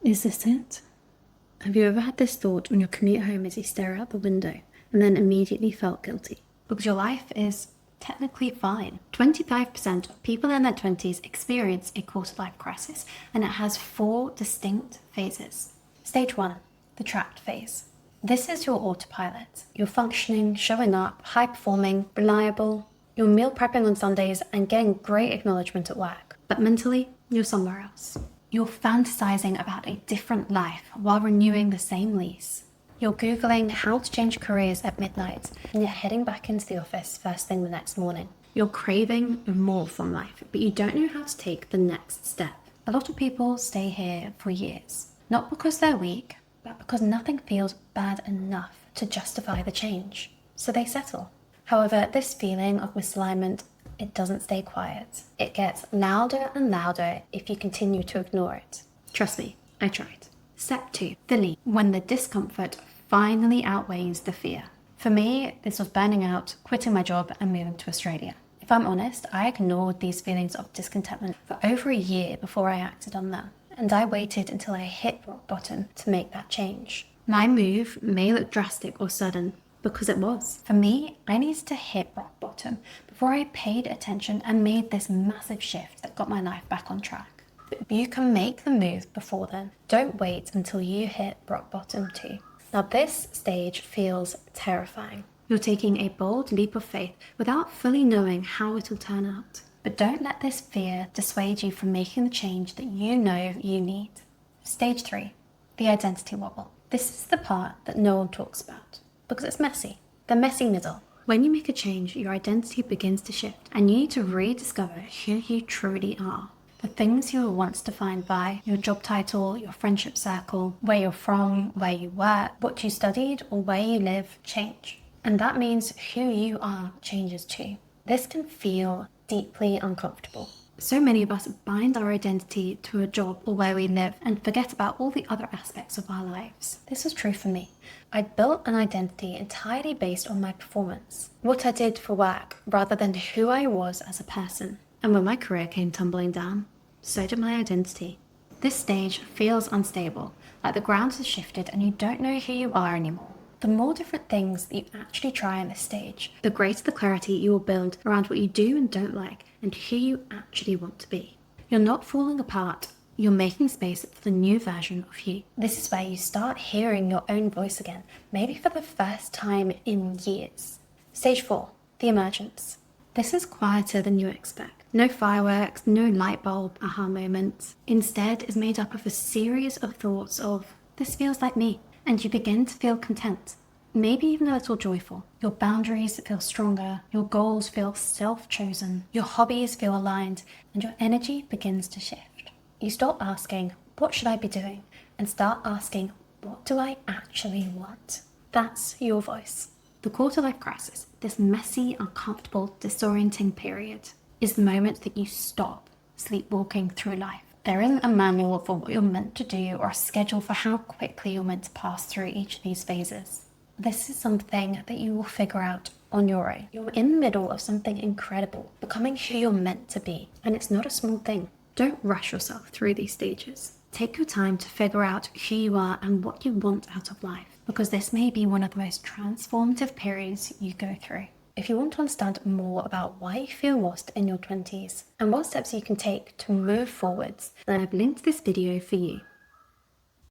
Is this it? Have you ever had this thought on your commute home as you stare out the window and then immediately felt guilty? Because your life is technically fine. 25% of people in their 20s experience a quarter-life crisis, and it has 4 distinct phases. Stage 1, the trapped phase. This is your autopilot. You're functioning, showing up, high-performing, reliable. You're meal prepping on Sundays and getting great acknowledgement at work. But mentally, you're somewhere else. You're fantasizing about a different life while renewing the same lease. You're Googling how to change careers at midnight, and you're heading back into the office first thing the next morning. You're craving more from life, but you don't know how to take the next step. A lot of people stay here for years, not because they're weak, but because nothing feels bad enough to justify the change. So they settle. However, this feeling of misalignment, it doesn't stay quiet. It gets louder and louder if you continue to ignore it. Trust me, I tried. Step 2, the leap, when the discomfort finally outweighs the fear. For me, this was burning out, quitting my job and moving to Australia. If I'm honest, I ignored these feelings of discontentment for over a year before I acted on them. And I waited until I hit rock bottom to make that change. My move may look drastic or sudden, because it was. For me, I needed to hit rock bottom before I paid attention and made this massive shift that got my life back on track. But you can make the move before then. Don't wait until you hit rock bottom too. Now this stage feels terrifying. You're taking a bold leap of faith without fully knowing how it'll turn out. But don't let this fear dissuade you from making the change that you know you need. Stage 3, the identity wobble. This is the part that no one talks about, because it's messy. The messy middle. When you make a change, your identity begins to shift, and you need to rediscover who you truly are. The things you were once defined by, your job title, your friendship circle, where you're from, where you work, what you studied, or where you live, change. And that means who you are changes too. This can feel deeply uncomfortable. So many of us bind our identity to a job or where we live and forget about all the other aspects of our lives. This was true for me. I built an identity entirely based on my performance, what I did for work, rather than who I was as a person. And when my career came tumbling down, so did my identity. This stage feels unstable, like the ground has shifted and you don't know who you are anymore. The more different things that you actually try in this stage, the greater the clarity you will build around what you do and don't like and who you actually want to be. You're not falling apart, you're making space for the new version of you. This is where you start hearing your own voice again, maybe for the first time in years. Stage 4, the emergence. This is quieter than you expect. No fireworks, no light bulb aha moments. Instead, is made up of a series of thoughts of, this feels like me. And you begin to feel content, maybe even a little joyful. Your boundaries feel stronger, your goals feel self-chosen, your hobbies feel aligned, and your energy begins to shift. You stop asking, what should I be doing? And start asking, what do I actually want? That's your voice. The quarter-life crisis, this messy, uncomfortable, disorienting period, is the moment that you stop sleepwalking through life. There isn't a manual for what you're meant to do or a schedule for how quickly you're meant to pass through each of these phases. This is something that you will figure out on your own. You're in the middle of something incredible, becoming who you're meant to be, and it's not a small thing. Don't rush yourself through these stages. Take your time to figure out who you are and what you want out of life, because this may be one of the most transformative periods you go through. If you want to understand more about why you feel lost in your 20s and what steps you can take to move forwards, then I've linked this video for you.